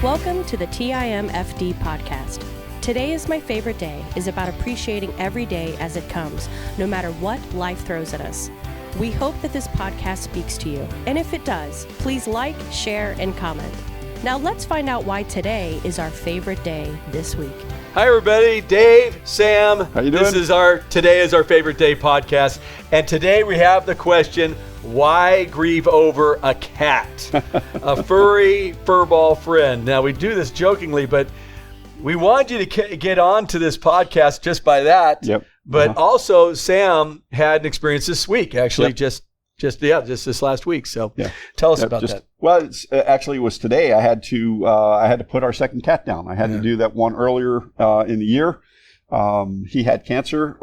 Welcome to the TIMFD podcast. Today is my favorite day is about appreciating every day as it comes, no matter what life throws at us. We hope that this podcast speaks to you, and if it does, please like, share, and comment. Now let's find out why today is our favorite day this week. Hi everybody, Dave, Sam. How you doing? Today is our favorite day podcast, and today we have the question, why grieve over a cat? A furry furball friend. Now we do this jokingly, but we want you to get on to this podcast just by that. Yep. But also Sam had an experience this week, actually, just this last week. So tell us about that. Well, it was today. I had to put our second cat down. I had to do that one earlier in the year. He had cancer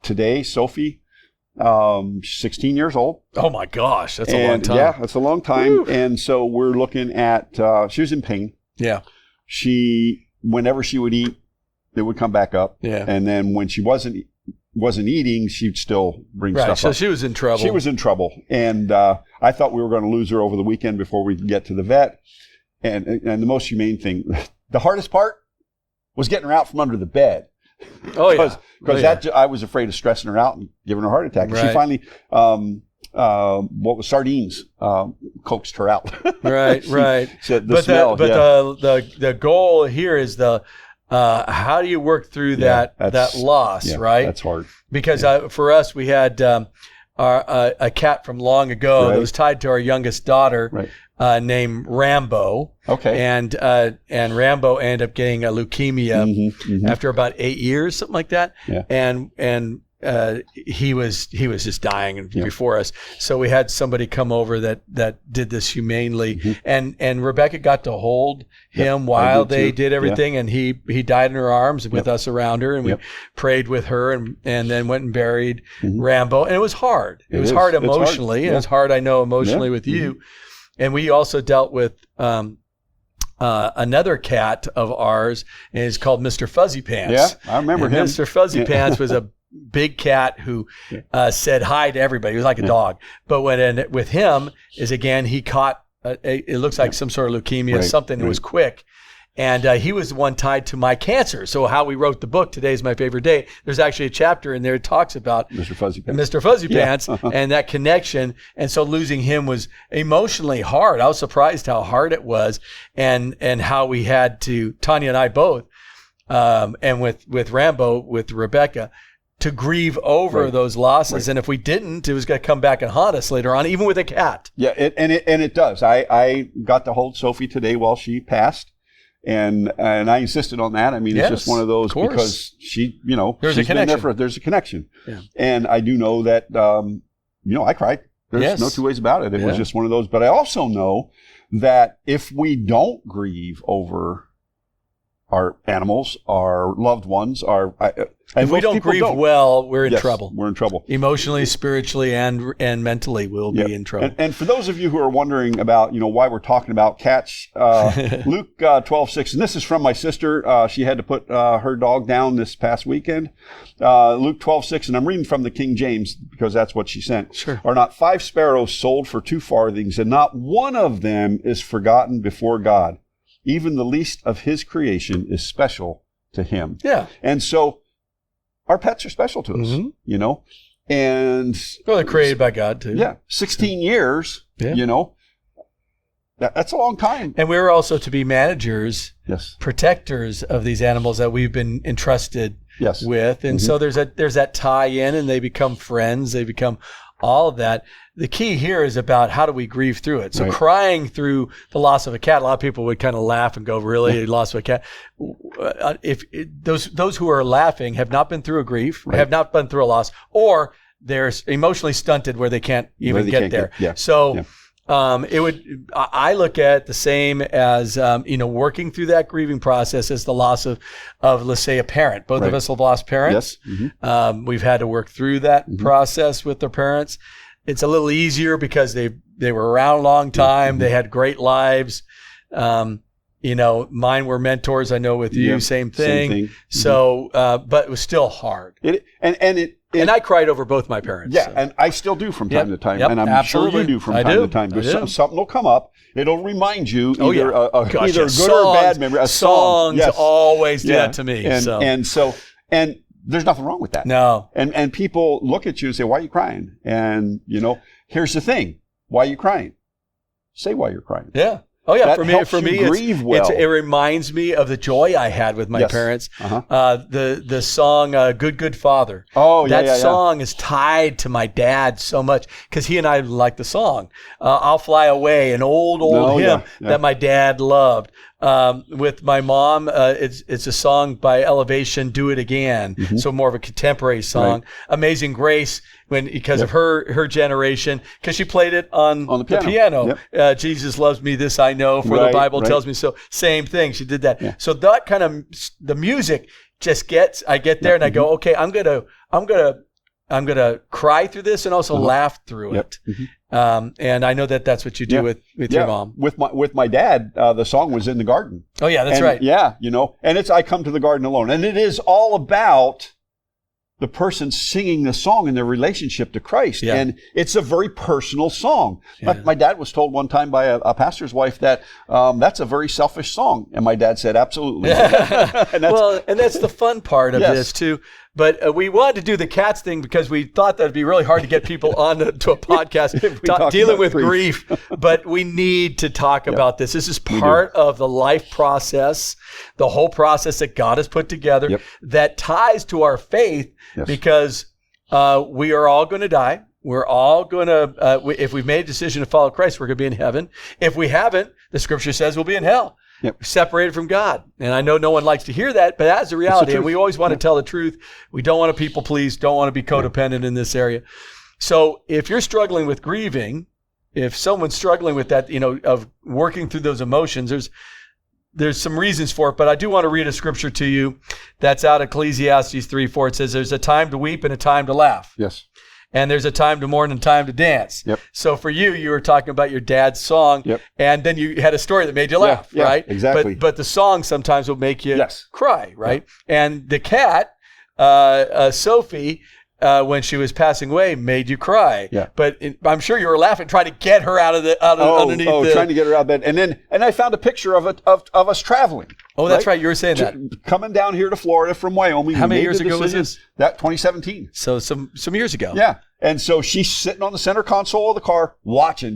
today. Sophie, 16 years old. Oh my gosh, that's a long time. Yeah, that's a long time. Whew. And so we're looking at. She was in pain. Yeah. Whenever she would eat, it would come back up. Yeah. And then when she wasn't eating, she'd still bring stuff up. So she was in trouble. She was in trouble. And I thought we were going to lose her over the weekend before we could get to the vet. And the most humane thing, the hardest part was getting her out from under the bed. Oh, yeah. Because I was afraid of stressing her out and giving her a heart attack. Right. She finally, sardines coaxed her out. Right. So the goal here is how do you work through that loss, right? That's hard. Because for us, we had a cat from long ago that was tied to our youngest daughter, named Rambo. Okay. And Rambo ended up getting a leukemia after about 8 years, something like that. Yeah. And he was just dying before us. So we had somebody come over that did this humanely, and Rebecca got to hold him while they did everything, and he died in her arms with us around her, and we prayed with her, and then went and buried Rambo, and it was hard. It was hard emotionally, and it was hard, I know, emotionally with you, and we also dealt with another cat of ours, and it's called Mr. Fuzzy Pants. Yeah, I remember him. Mr. Fuzzy Pants was a big cat who said hi to everybody. He was like a dog. But with him is, again, he caught, it looks like some sort of leukemia, something that was quick. And he was the one tied to my cancer. So how we wrote the book, Today's My Favorite Day, there's actually a chapter in there that talks about Mr. Fuzzy Pants, and that connection. And so losing him was emotionally hard. I was surprised how hard it was, and how we had to, Tanya and I both, and with Rambo, with Rebecca, to grieve over those losses. And if we didn't, it was going to come back and haunt us later on, even with a cat. Yeah, it does. I got to hold Sophie today while she passed. And I insisted on that. I mean, it's just one of those, because she, she's been there there's a connection. Yeah. And I do know that, I cried. There's no two ways about it. It was just one of those. But I also know that if we don't grieve over our animals, our loved ones, if we don't grieve well, we're in trouble. We're in trouble. Emotionally, spiritually, and mentally, we'll be in trouble. And for those of you who are wondering about, why we're talking about cats, Luke 12:6, and this is from my sister. She had to put her dog down this past weekend. Luke 12:6, and I'm reading from the King James because that's what she sent. Sure. Are not 5 sparrows sold for 2 farthings, and not one of them is forgotten before God? Even the least of his creation is special to him. Yeah. And so our pets are special to us, and they're created by God too. Yeah. 16 years, that's a long time. And we're also to be managers, protectors of these animals that we've been entrusted with. And so there's that tie in, and they become friends. They become all of that. The key here is about how do we grieve through it. So crying through the loss of a cat, a lot of people would kind of laugh and go, really, loss of a cat? If those who are laughing have not been through a grief, have not been through a loss, or they're emotionally stunted where they can't even get there. I look at the same as, working through that grieving process as the loss of let's say, a parent. Both of us have lost parents. Yes. We've had to work through that process with their parents. It's a little easier because they were around a long time. They had great lives. Mine were mentors. I know with you, same thing. Same thing. So, but it was still hard. And I cried over both my parents. Yeah, so. And I still do from time to time. And I'm absolutely. Sure you do from time to time. Because something will come up. It'll remind you either a good or bad memory. Songs always do that to me. And there's nothing wrong with that. No. And people look at you and say, why are you crying? And, here's the thing. Why are you crying? Say why you're crying. Yeah. Oh yeah, that for me, it reminds me of the joy I had with my parents. Uh-huh. The song "Good Father." Oh yeah, that song is tied to my dad so much because he and I like the song. "I'll Fly Away," an old hymn that my dad loved. With my mom, it's a song by Elevation, "Do It Again," so more of a contemporary song. Right. "Amazing Grace," because of her generation, because she played it on the piano. Yep. "Jesus Loves Me, This I Know, for the Bible tells me so." Same thing, she did that. Yeah. So that kind of the music just I get there and I go, okay, I'm gonna cry through this and also laugh through it. And I know that's what you do with your mom. With my dad, the song was "In the Garden." Oh yeah, that's right. Yeah, and it's "I Come to the Garden Alone," and it is all about the person singing the song and their relationship to Christ. Yeah. And it's a very personal song. Yeah. My dad was told one time by a pastor's wife that that's a very selfish song. And my dad said, absolutely. and that's the fun part of this too. But we wanted to do the cats thing because we thought that would be really hard to get people on to a podcast dealing with grief. But we need to talk about this. This is part of the life process, the whole process that God has put together that ties to our faith because we are all going to die. We're all going to, if we've made a decision to follow Christ, we're going to be in heaven. If we haven't, the scripture says we'll be in hell. Separated from God. And I know no one likes to hear that, but that's the reality. And we always want to tell the truth. We don't want to people please, don't want to be codependent in this area. So if you're struggling with grieving, if someone's struggling with that, of working through those emotions, there's some reasons for it, but I do want to read a scripture to you that's out of Ecclesiastes 3:4. It says, there's a time to weep and a time to laugh. Yes. And there's a time to mourn and time to dance. Yep. So for you were talking about your dad's song, and then you had a story that made you laugh, right? Exactly. But the song sometimes will make you cry, right? And the cat, Sophie, when she was passing away, made you cry. Yeah. But I'm sure you were laughing, trying to get her out of underneath. Trying to get her out of bed, and I found a picture of us traveling. Oh, that's right. You were saying that coming down here to Florida from Wyoming. How many years ago was this? That 2017. So some years ago. Yeah. And so she's sitting on the center console of the car watching.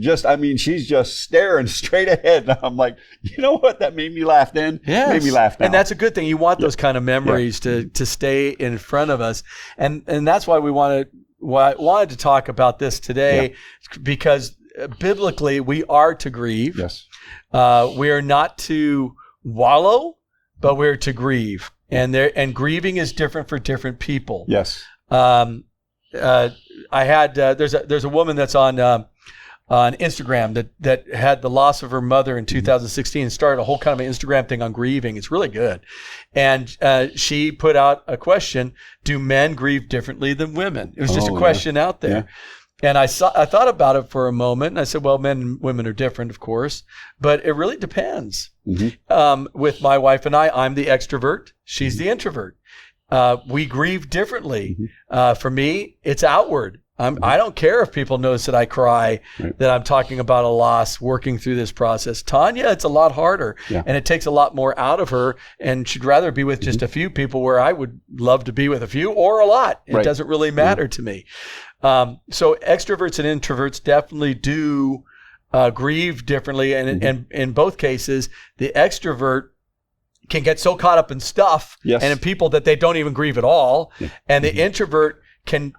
She's just staring straight ahead. And I'm like, you know what? That made me laugh then. Yeah. Made me laugh now. And that's a good thing. You want those kind of memories to stay in front of us. And that's why we wanted to talk about this today, because biblically we are to grieve. Yes. We are not to wallow, but we're to grieve. And grieving is different for different people. Yes. I had there's a woman that's on Instagram that had the loss of her mother in 2016 and started a whole kind of an Instagram thing on grieving. It's really good. And she put out a question: do men grieve differently than women? It was just a question out there. Yeah. And I thought about it for a moment, and I said, well, men and women are different, of course, but it really depends. With my wife and I'm the extrovert. She's the introvert. We grieve differently. For me, it's outward. I don't care if people notice that I cry, that I'm talking about a loss, working through this process. Tanya, it's a lot harder, and it takes a lot more out of her, and she'd rather be with just a few people where I would love to be with a few or a lot. It doesn't really matter to me. So extroverts and introverts definitely do grieve differently, and in both cases, the extrovert can get so caught up in stuff and in people that they don't even grieve at all. And the introvert can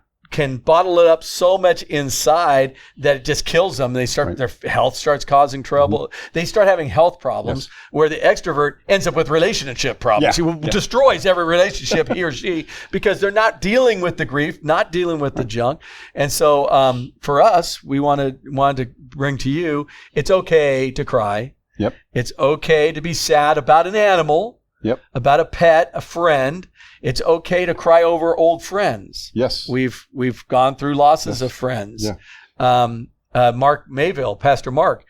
bottle it up so much inside that it just kills them. They start their health starts causing trouble. They start having health problems where the extrovert ends up with relationship problems. He destroys every relationship he or she because they're not dealing with the grief, not dealing with the junk. And so for us, we wanted to bring to you, it's okay to cry. Yep. It's okay to be sad about an animal, about a pet, a friend. It's okay to cry over old friends. Yes. We've gone through losses of friends. Yeah. Mark Mayville, Pastor Mark,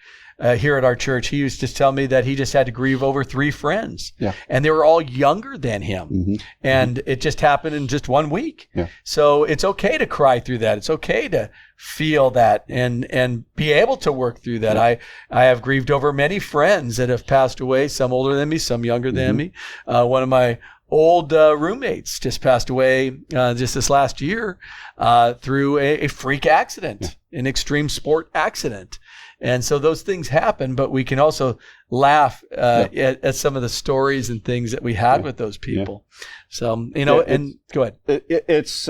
here at our church, he used to tell me that he just had to grieve over 3 friends. Yeah. And they were all younger than him. Mm-hmm. And it just happened in just 1 week. Yeah. So it's okay to cry through that. It's okay to feel that and be able to work through that. Yeah. I have grieved over many friends that have passed away, some older than me, some younger than me. One of my old roommates just passed away just this last year through a freak accident, an extreme sport accident. And so those things happen, but we can also laugh at some of the stories and things that we had with those people. So, and go ahead. It's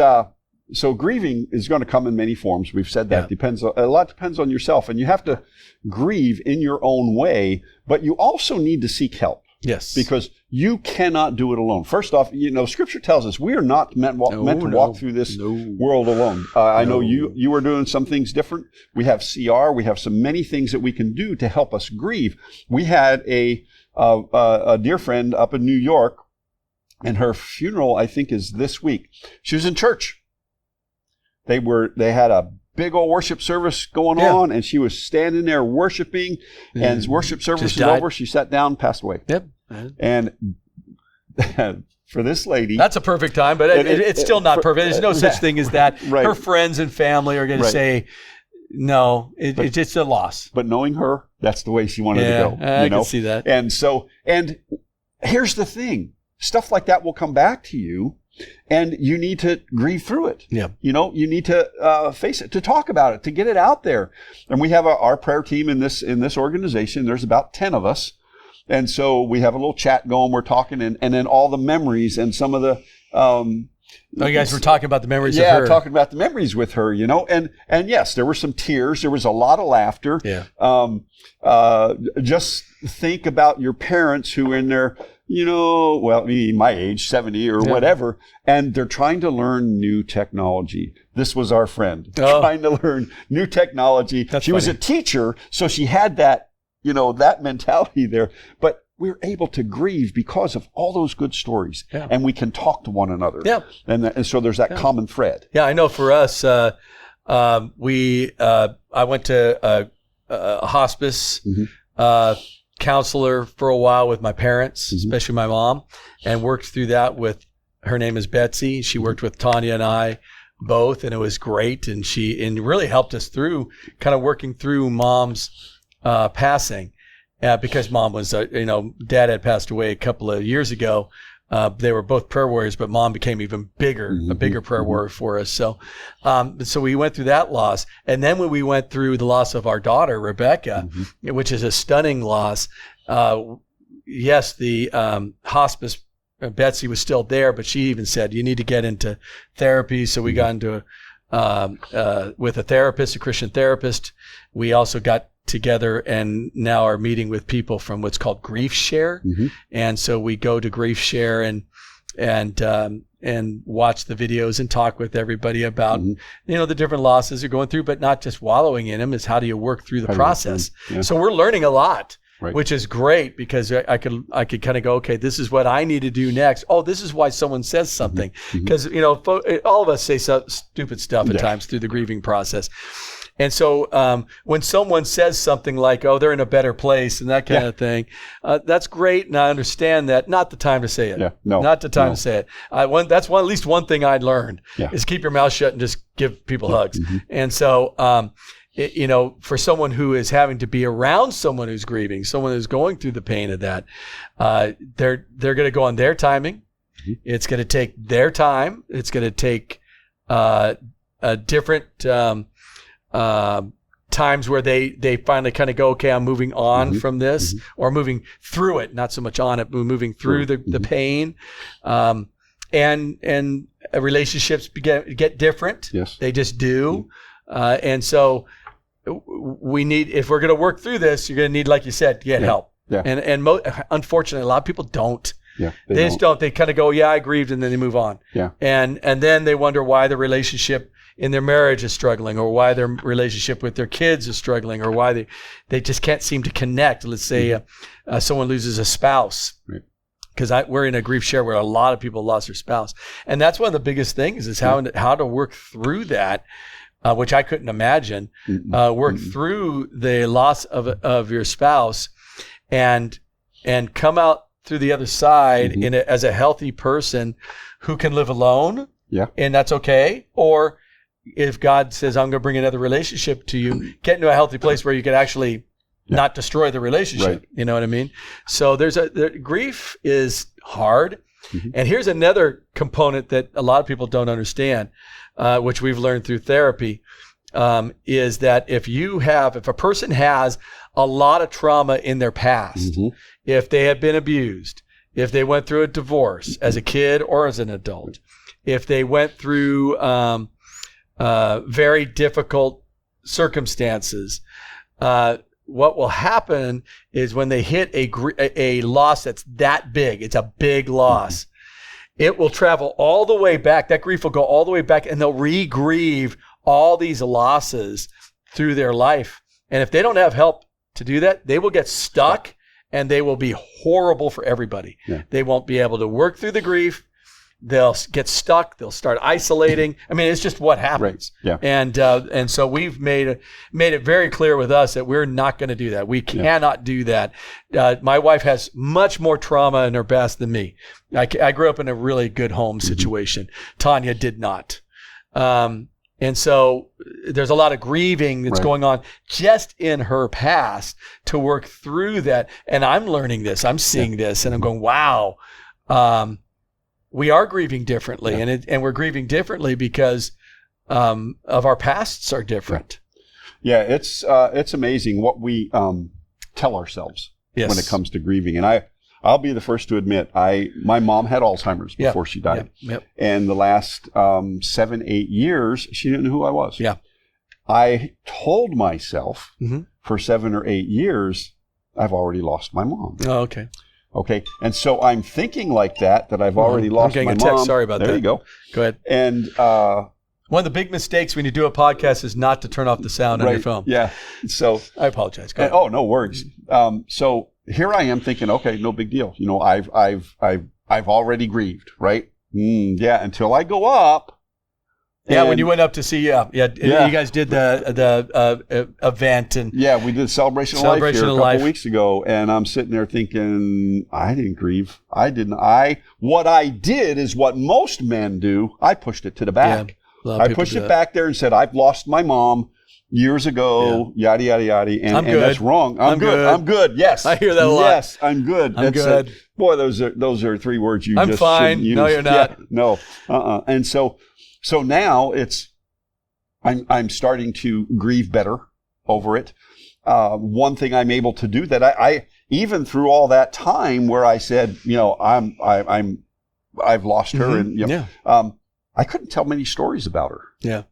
so grieving is going to come in many forms. We've said that. A lot depends on yourself, and you have to grieve in your own way, but you also need to seek help. Yes. Because you cannot do it alone. First off, Scripture tells us we are not meant to walk through this world alone. I know you are doing some things different. We have CR. We have many things that we can do to help us grieve. We had a dear friend up in New York, and her funeral, I think, is this week. She was in church. They had a big old worship service going on, and she was standing there worshiping, and worship service was over. She sat down, passed away. Yep. And for this lady, that's a perfect time, but it's still not perfect. There's no such thing as that. Right. Her friends and family are going to say, no, it's just a loss. But knowing her, that's the way she wanted to go. I can see that. And here's the thing. Stuff like that will come back to you, and you need to grieve through it. Yeah. You need to face it, to talk about it, to get it out there. And we have our prayer team in this organization. There's about 10 of us. And so we have a little chat going. We're talking, and then all the memories and some of the. You guys were talking about the memories of her. Yeah, talking about the memories with her, And yes, there were some tears. There was a lot of laughter. Yeah. Just think about your parents who in their, my age, 70 or whatever, and they're trying to learn new technology. This was our friend trying to learn new technology. She was a teacher, so she had that, that mentality there. But we're able to grieve because of all those good stories, and we can talk to one another. Yeah. And so there's that common thread. Yeah, I know for us, I went to a hospice counselor for a while with my parents, especially my mom, and worked through that with, her name is Betsy. She worked with Tanya and I both, and it was great. And she really helped us through kind of working through mom's passing, because mom was, dad had passed away a couple of years ago. They were both prayer warriors, but mom became even bigger, a bigger prayer warrior for us. So, so we went through that loss. And then when we went through the loss of our daughter, Rebecca, which is a stunning loss, yes, the hospice, Betsy was still there, but she even said, you need to get into therapy. So we got into with a therapist, a Christian therapist. We also got together and now are meeting with people from what's called Grief Share. And so we go to Grief Share and watch the videos and talk with everybody about, the different losses you're going through, but not just wallowing in them, is how do you work through the process? So we're learning a lot, which is great, because I could kind of go, okay, this is what I need to do next. Oh, this is why someone says something. Because, all of us say stupid stuff at times through the grieving process. And so when someone says something like, oh, they're in a better place and that kind of thing, that's great. And I understand that. Not the time to say it. Not the time to say it. That's at least one thing I'd learned is keep your mouth shut and just give people hugs. And so, for someone who is having to be around someone who's grieving, someone who's going through the pain of that, they're going to go on their timing. It's going to take their time. It's going to take a different times where they finally kind of go, okay, I'm moving on from this, or moving through it, not so much on it, but moving through the pain. And relationships get different. Yes. They just do. And so we need, if we're going to work through this, you're going to need, like you said, to get help. Yeah. And unfortunately, a lot of people don't. Yeah, they just don't. They kind of go, yeah, I grieved, and then they move on. Yeah. And then they wonder why the relationship in their marriage is struggling, or why their relationship with their kids is struggling, or why they just can't seem to connect. Let's say someone loses a spouse. Right. Because we're in a grief share where a lot of people lost their spouse. And that's one of the biggest things is how to work through that. which I couldn't imagine, work through the loss of your spouse and come out through the other side as a healthy person who can live alone. Yeah. And that's okay. Or if God says, I'm going to bring another relationship to you, get into a healthy place where you can actually not destroy the relationship. Right. You know what I mean? So grief is hard. And here's another component that a lot of people don't understand, which we've learned through therapy, is that if a person has a lot of trauma in their past, if they have been abused, if they went through a divorce as a kid or as an adult, if they went through very difficult circumstances, what will happen is when they hit a loss that's that big, it's a big loss, it will travel all the way back. That grief will go all the way back, and they'll re-grieve all these losses through their life. And if they don't have help to do that, they will get stuck, and they will be horrible for everybody. Yeah. They won't be able to work through the grief. They'll get stuck. They'll start isolating. I mean, it's just what happens. Right. Yeah. And so we've made it very clear with us that we're not going to do that. We cannot do that. My wife has much more trauma in her past than me. I grew up in a really good home situation. Tanya did not. And so there's a lot of grieving that's going on just in her past to work through that. And I'm learning this. I'm seeing this, and I'm going, wow. We are grieving differently, and we're grieving differently because of our pasts are different. Yeah, it's amazing what we tell ourselves when it comes to grieving. And I'll be the first to admit, my mom had Alzheimer's before she died. Yep. And the last 7-8 years, she didn't know who I was. Yeah. I told myself for 7 or 8 years, I've already lost my mom. Oh, okay. Okay, and so I'm thinking like that I've already lost my mom. Text. Sorry about that. There you go. Go ahead. And one of the big mistakes when you do a podcast is not to turn off the sound on your phone. Yeah. So I apologize. Go ahead. Oh, no worries. So here I am thinking, okay, no big deal. You know, I've already grieved, right? Until I go up. Yeah, when you went up to see, you guys did the event and we did Celebration of Life here a couple weeks ago, and I'm sitting there thinking, I didn't grieve. What I did is what most men do. I pushed it to the back. I pushed it back there and said, I've lost my mom years ago, yada yada yada, and that's wrong. I'm good. I'm good. Yes, I hear that a lot. Yes, I'm good. I'm good. Boy, those are 3 words you I'm just fine. use. No, you're not. Yeah, no. And so now I'm starting to grieve better over it. One thing I'm able to do that I even through all that time where I said, you know, I've lost her, and I couldn't tell many stories about her. Yeah.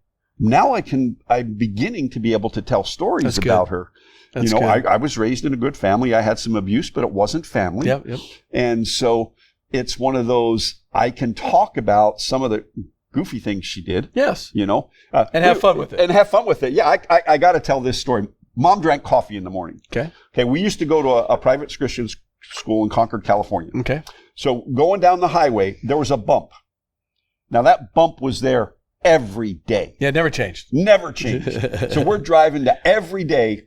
Now I'm beginning to be able to tell stories about her. That's good. I was raised in a good family. I had some abuse, but it wasn't family. Yep. And so it's one of those, I can talk about some of the goofy things she did. Yes. You know. And have fun with it. Yeah, I got to tell this story. Mom drank coffee in the morning. Okay, we used to go to a private Christian school in Concord, California. Okay. So going down the highway, there was a bump. Now that bump was there every day. Yeah, never changed. Never changed. So we're driving to every day.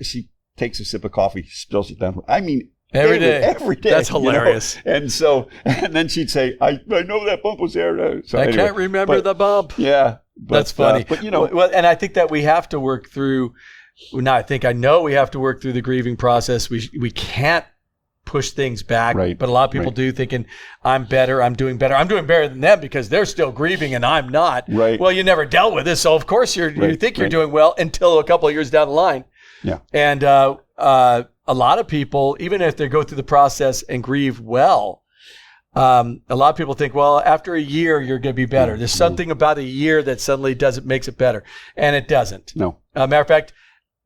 She takes a sip of coffee, spills it down. I mean, every day. Every day. That's hilarious. You know? And then she'd say, I know that bump was there. So I can't remember the bump. Yeah. That's funny. But you know. Well, and I think that we have to work through, I know we have to work through the grieving process. We can't push things back. Right. But a lot of people do, thinking, I'm better, I'm doing better. I'm doing better than them because they're still grieving and I'm not. Right. Well, you never dealt with this, so of course you think you're doing well until a couple of years down the line. Yeah. And a lot of people, even if they go through the process and grieve well, a lot of people think, well, after a year, you're going to be better. There's something about a year that suddenly makes it better. And it doesn't. No. Matter of fact,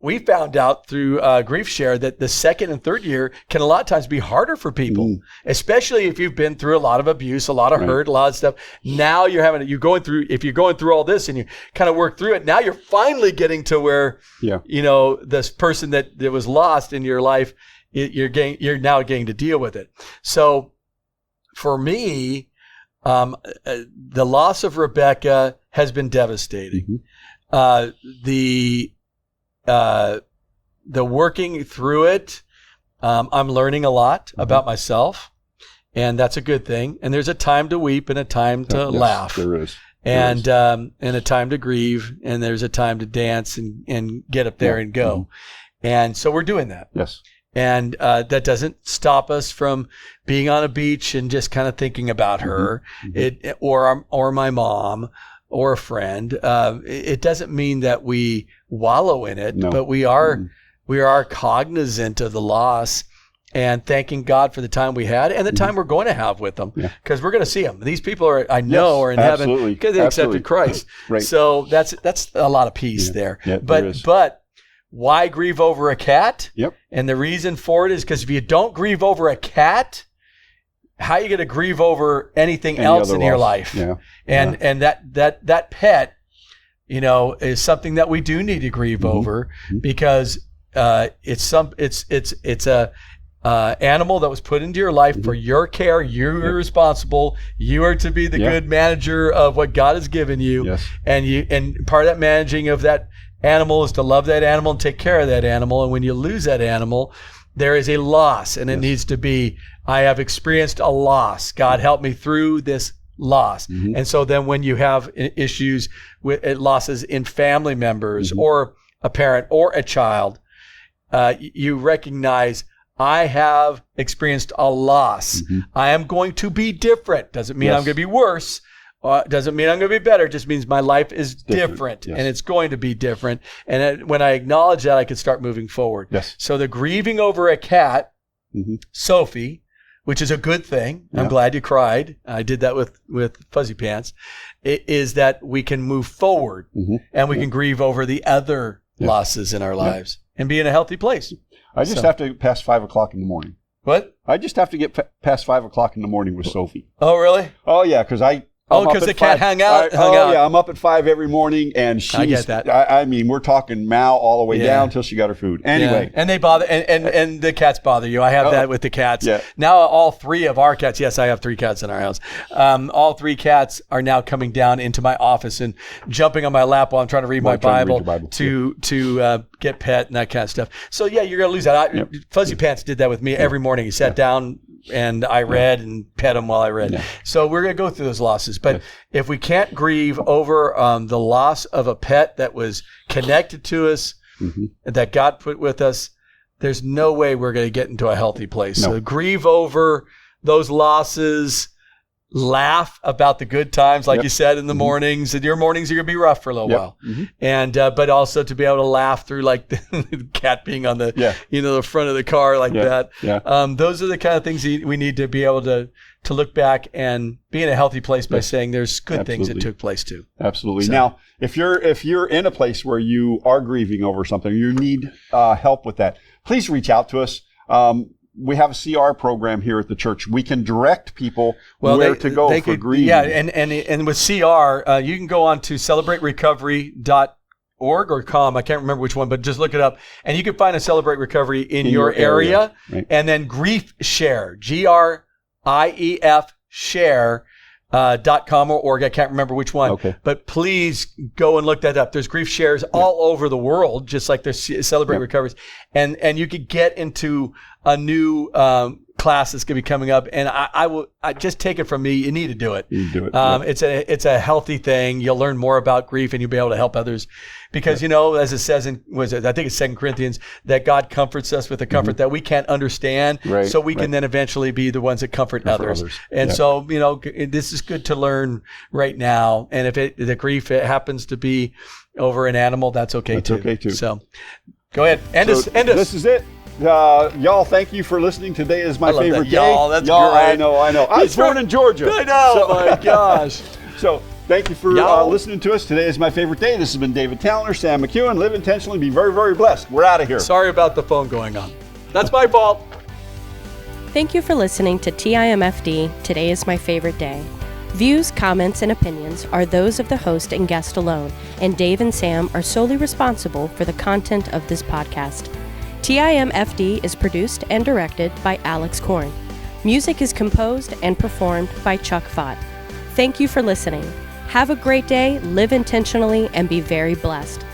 we found out through Grief Share that the second and third year can a lot of times be harder for people, especially if you've been through a lot of abuse, a lot of hurt, a lot of stuff. Now if you're going through all this and you kind of work through it, now you're finally getting to where, you know, this person that was lost in your life, you're now getting to deal with it. So for me, the loss of Rebecca has been devastating. the working through it, I'm learning a lot about myself, and that's a good thing. And there's a time to weep and a time to laugh. There is. And a time to grieve, and there's a time to dance and get up there and go. And so we're doing that. Yes. And that doesn't stop us from being on a beach and just kind of thinking about her, or my mom, or a friend. It doesn't mean that we wallow in it, but we are cognizant of the loss and thanking God for the time we had and the time we're going to have with them, because we're going to see them. These people are in heaven because they accepted Christ. Right. So that's a lot of peace there. Yeah, but why grieve over a cat? Yep. And the reason for it is because if you don't grieve over a cat, how are you going to grieve over anything else in your life? Yeah. And that pet, is something that we do need to grieve over, because it's a animal that was put into your life for your care. You're responsible. You are to be the good manager of what God has given you. Yes. And part of that managing of that animal is to love that animal and take care of that animal. And when you lose that animal, there is a loss, and it needs to be, I have experienced a loss. God help me through this loss. And so then when you have issues with losses in family members or a parent or a child, you recognize, I have experienced a loss. I am going to be different. Doesn't mean I'm going to be worse. Doesn't mean I'm going to be better. It just means my life is different. And it's going to be different. And when I acknowledge that, I can start moving forward. Yes. So the grieving over a cat, Sophie, which is a good thing. I'm glad you cried. I did that with Fuzzy Pants. It is that we can move forward and we can grieve over the other losses in our lives and be in a healthy place. I just have to pass 5 o'clock in the morning. What? I just have to get past 5 o'clock in the morning with Sophie. Oh, really? Oh, yeah, because because the cat hung out. Yeah, I'm up at 5 every morning, and she's. I get that. I mean, we're talking Mao all the way down until she got her food. Anyway, and they bother, and the cats bother you. I have that with the cats. Yeah. Now all 3 of our cats. Yes, I have 3 cats in our house. All 3 cats are now coming down into my office and jumping on my lap while I'm trying to read my Bible to get pet and that kind of stuff. So you're gonna lose that. Fuzzy Pants did that with me every morning. He sat down and I read and pet him while I read. So we're going to go through those losses. But if we can't grieve over the loss of a pet that was connected to us, that God put with us, there's no way we're going to get into a healthy place. So grieve over those losses, laugh about the good times, like you said, in the mornings. And your mornings are going to be rough for a little while. And but also to be able to laugh through, like the cat being on the the front of the car like that. Those are the kind of things we need to be able to look back and be in a healthy place by saying there's good things that took place too. Absolutely. So, now, if you're in a place where you are grieving over something, you need help with that, please reach out to us. We have a CR program here at the church. We can direct people where to go for grieving. Yeah, and with CR, you can go on to celebraterecovery.org or com. I can't remember which one, but just look it up. And you can find a Celebrate Recovery in your area. Right. And then Grief Share, GRIEF Share. .com or org. I can't remember which one, but please go and look that up. There's grief shares all over the world, just like there's Celebrate Recoveries, and you could get into a new class that's going to be coming up. And I just take it from me. You need to do it. You do it. It's a healthy thing. You'll learn more about grief, and you'll be able to help others. Because, as it says I think it's 2 Corinthians, that God comforts us with a comfort that we can't understand. Right, so we can then eventually be the ones that comfort others. And so, this is good to learn right now. And if the grief happens to be over an animal, that's okay too. So go ahead. End us. This is it. Y'all, thank you for listening. Today is my favorite day. Y'all, that's great. I know. I was born in Georgia. I know. My gosh. So thank you for listening to us. Today is my favorite day. This has been David Tallner, Sam McEwen. Live intentionally. Be very, very blessed. We're out of here. Sorry about the phone going on. That's my fault. Thank you for listening to TIMFD. Today is my favorite day. Views, comments, and opinions are those of the host and guest alone, and Dave and Sam are solely responsible for the content of this podcast. TIMFD is produced and directed by Alex Korn. Music is composed and performed by Chuck Fott. Thank you for listening. Have a great day, live intentionally, and be very blessed.